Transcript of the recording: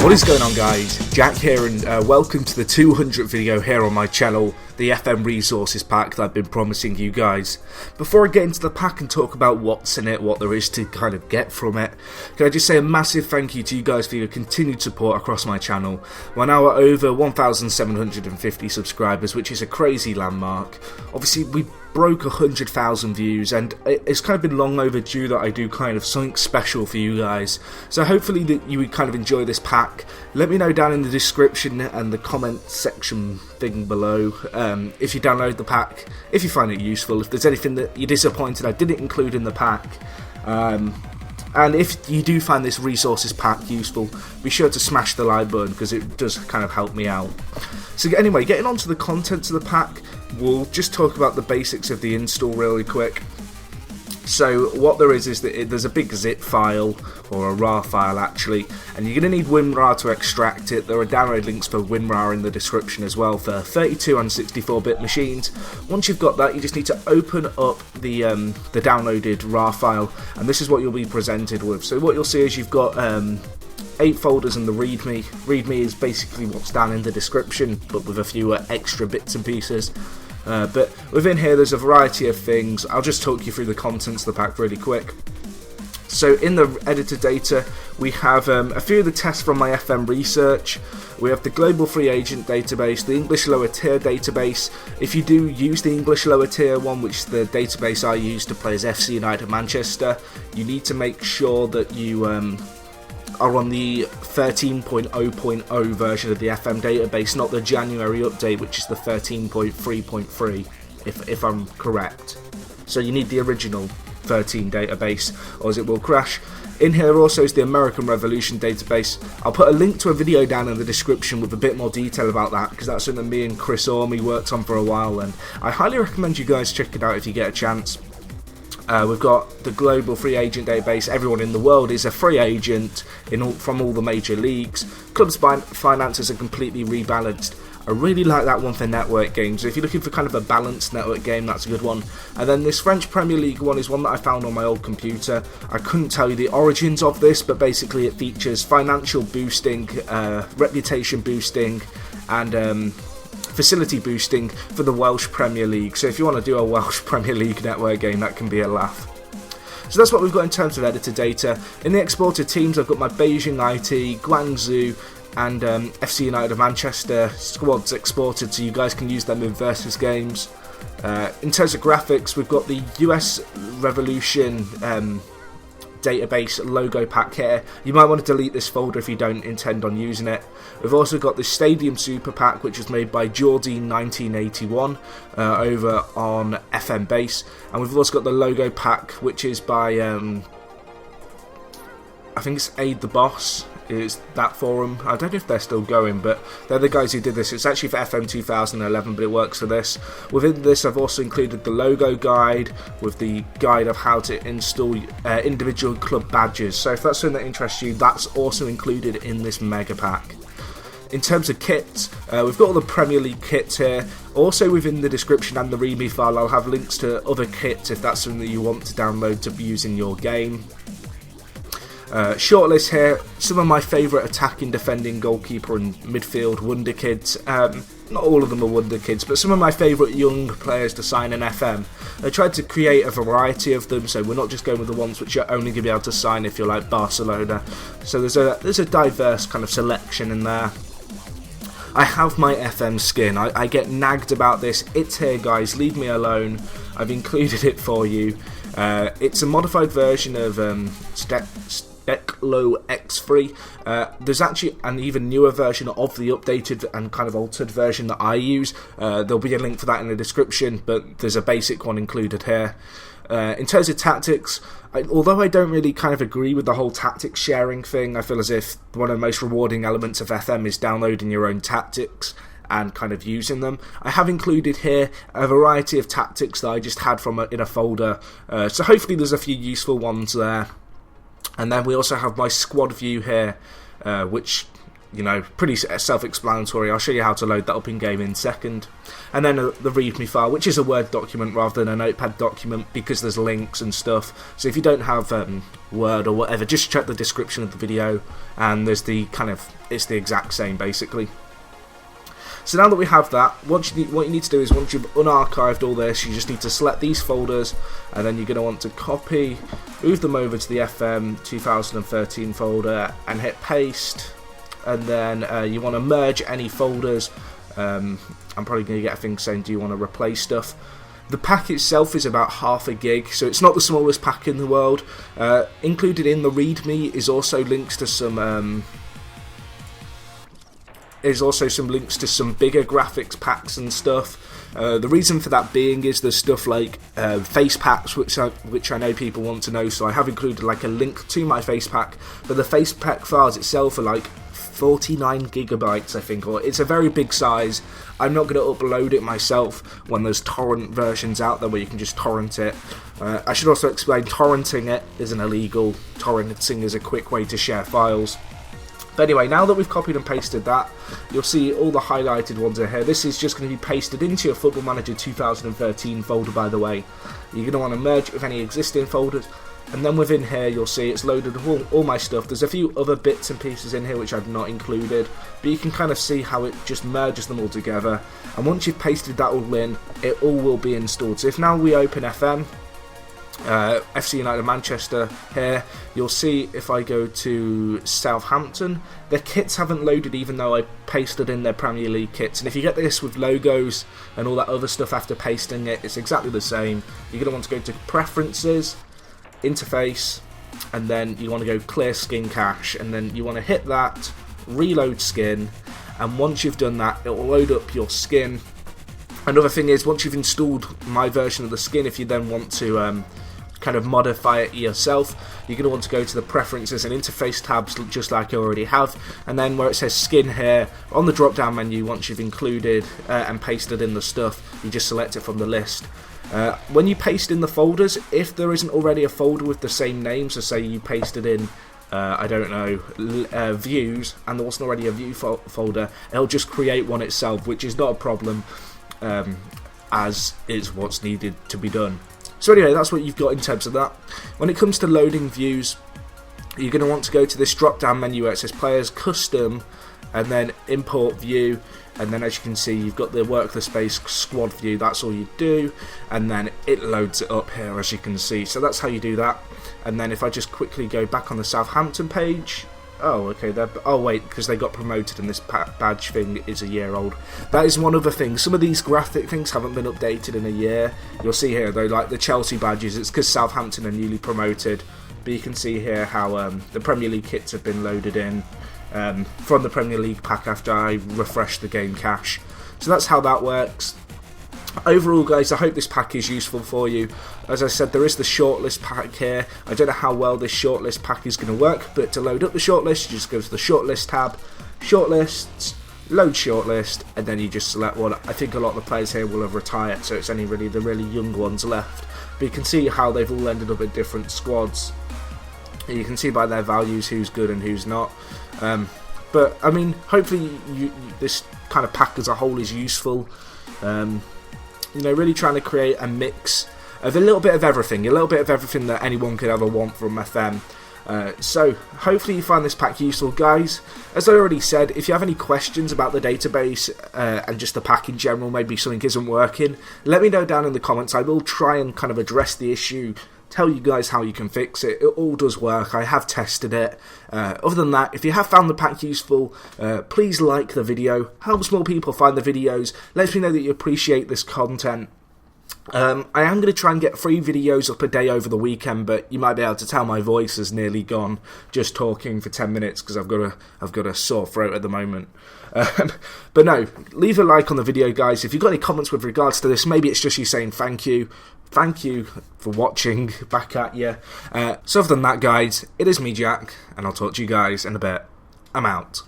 What is going on, guys? Jack here, and welcome to the 200th video here on my channel, the FM Resources Pack that I've been promising you guys. Before I get into the pack and talk about what's in it, what there is to kind of get from it, can I just say a massive thank you to you guys for your continued support across my channel. We're now at over 1,750 subscribers, which is a crazy landmark. Obviously, we broke 100,000 views, and it's kind of been long overdue that I do kind of something special for you guys. So hopefully that you would kind of enjoy this pack. Let me know down in the description and the comment section thing below if you download the pack, if you find it useful, if there's anything that you're disappointed I didn't include in the pack. And if you do find this resources pack useful, be sure to smash the like button because it does kind of help me out. So anyway, getting on to the contents of the pack, we'll just talk about the basics of the install really quick. So what there is that there's a big zip file, or a RAR file actually, and you're going to need WinRAR to extract it. There are download links for WinRAR in the description as well for 32 and 64-bit machines. Once you've got that, you just need to open up the downloaded RAR file, and this is what you'll be presented with. So what you'll see is you've got 8 folders in the README. README is basically what's down in the description, but with a few extra bits and pieces. But within here there's a variety of things. I'll just talk you through the contents of the pack really quick. So in the editor data we have a few of the tests from my FM research. We have the global free agent database, the English lower tier database. If you do use the English lower tier one, which is the database I use to play as FC United Manchester, you need to make sure that you are on the 13.0.0 version of the FM database, not the January update, which is the 13.3.3, if I'm correct. So you need the original 13 database, or as it will crash. In here also is the American Revolution database. I'll put a link to a video down in the description with a bit more detail about that, because that's something me and Chris Orme worked on for a while, and I highly recommend you guys check it out if you get a chance. We've got the global free agent database. Everyone in the world is a free agent from all the major leagues. Clubs' finances are completely rebalanced. I really like that one for network games. If you're looking for kind of a balanced network game, that's a good one. And then this French Premier League one is one that I found on my old computer. I couldn't tell you the origins of this, but basically it features financial boosting, reputation boosting, and facility boosting for the Welsh Premier League. So if you want to do a Welsh Premier League network game, that can be a laugh. So that's what we've got in terms of editor data. In the exported teams, I've got my Beijing IT, Guangzhou, and FC United of Manchester squads exported, so you guys can use them in versus games. In terms of graphics, we've got the US Revolution database logo pack here. You might want to delete this folder if you don't intend on using it. We've also got the Stadium Super Pack, which was made by Geordie 1981 over on FM Base, and we've also got the logo pack, which is by I think it's Aid the Boss. It's that forum. I don't know if they're still going, but they're the guys who did this. It's actually for FM 2011, but it works for this. Within this, I've also included the logo guide with the guide of how to install individual club badges. So if that's something that interests you, that's also included in this mega pack. In terms of kits, we've got all the Premier League kits here. Also within the description and the README file, I'll have links to other kits if that's something that you want to download to use in your game. Shortlist here, some of my favourite attacking, defending, goalkeeper and midfield wonder kids. Not all of them are wonder kids, but some of my favourite young players to sign in FM. I tried to create a variety of them, so we're not just going with the ones which you're only going to be able to sign if you're like Barcelona. So there's a diverse kind of selection in there. I have my FM skin. I get nagged about this. It's here, guys. Leave me alone. I've included it for you. It's a modified version of Speclo X3. There's actually an even newer version of the updated and kind of altered version that I use. There'll be a link for that in the description, but there's a basic one included here. In terms of tactics, although I don't really kind of agree with the whole tactics sharing thing, I feel as if one of the most rewarding elements of FM is downloading your own tactics and kind of using them. I have included here a variety of tactics that I just had in a folder, so hopefully there's a few useful ones there. And then we also have my squad view here, which you know, pretty self-explanatory. I'll show you how to load that up in game in a second. And then the README file, which is a Word document rather than a Notepad document, because there's links and stuff. So if you don't have Word or whatever, just check the description of the video, and there's the it's the exact same basically. So now that we have that, what you need to do is, once you've unarchived all this, you just need to select these folders, and then you're going to want to copy, move them over to the FM 2013 folder, and hit paste. And then you want to merge any folders. I'm probably going to get a thing saying, do you want to replace stuff? The pack itself is about half a gig, so it's not the smallest pack in the world. Included in the README is also links to some bigger graphics packs and stuff. The reason for that being is there's stuff like face packs, which I know people want to know, so I have included like a link to my face pack, but the face pack files itself are like 49 gigabytes, I think, or it's a very big size. I'm not going to upload it myself when there's torrent versions out there where you can just torrent it. I should also explain, torrenting it isn't illegal. Torrenting is a quick way to share files. But anyway, now that we've copied and pasted that, you'll see all the highlighted ones are here. This is just going to be pasted into your Football Manager 2013 folder, by the way. You're going to want to merge it with any existing folders. And then within here, you'll see it's loaded all my stuff. There's a few other bits and pieces in here which I've not included, but you can kind of see how it just merges them all together. And once you've pasted that all in, it all will be installed. So if now we open FM, FC United Manchester here, you'll see if I go to Southampton, their kits haven't loaded even though I pasted in their Premier League kits. And if you get this with logos and all that other stuff after pasting it, it's exactly the same. You're going to want to go to Preferences, Interface, and then you want to go Clear Skin Cache, and then you want to hit that, reload skin, and once you've done that, it will load up your skin. Another thing is, once you've installed my version of the skin, if you then want to kind of modify it yourself, you're going to want to go to the Preferences and Interface tabs, just like I already have, and then where it says Skin here, on the drop down menu, once you've included and pasted in the stuff, you just select it from the list. When you paste in the folders, if there isn't already a folder with the same name, so say you pasted in I don't know, views, and there wasn't already a view folder, it'll just create one itself, which is not a problem, as is what's needed to be done. So anyway, that's what you've got in terms of that. When it comes to loading views, you're going to want to go to this drop down menu where it says Players Custom, and then Import View, and then as you can see, you've got the Work the Space squad view. That's all you do, and then it loads it up here, as you can see. So that's how you do that. And then if I just quickly go back on the Southampton page, oh okay, oh wait, because they got promoted and this badge thing is a year old. That is one other thing. Some of these graphic things haven't been updated in a year. You'll see here though, like the Chelsea badges, it's because Southampton are newly promoted. But you can see here how the Premier League kits have been loaded in from the Premier League pack after I refreshed the game cache. So that's how that works. Overall, guys, I hope this pack is useful for you. As I said, there is the Shortlist Pack here. I don't know how well this Shortlist Pack is going to work, but to load up the Shortlist, you just go to the Shortlist tab, Shortlists, load Shortlist, and then you just select one. I think a lot of the players here will have retired, so it's only really the really young ones left. But you can see how they've all ended up in different squads. You can see by their values who's good and who's not. But, I mean, hopefully this kind of pack as a whole is useful. You know, really trying to create a mix of a little bit of everything that anyone could ever want from FM. So, hopefully you find this pack useful, guys. As I already said, if you have any questions about the database and just the pack in general, maybe something isn't working, let me know down in the comments. I will try and kind of address the issue, tell you guys how you can fix it. It all does work. I have tested it. Other than that, if you have found the pack useful, please like the video. Helps more people find the videos. Lets me know that you appreciate this content. I am going to try and get 3 videos up a day over the weekend, but you might be able to tell my voice is nearly gone just talking for 10 minutes because I've got a sore throat at the moment. But no, leave a like on the video, guys. If you've got any comments with regards to this, maybe it's just you saying thank you. Thank you for watching, back at you. So other than that, guys, it is me, Jack, and I'll talk to you guys in a bit. I'm out.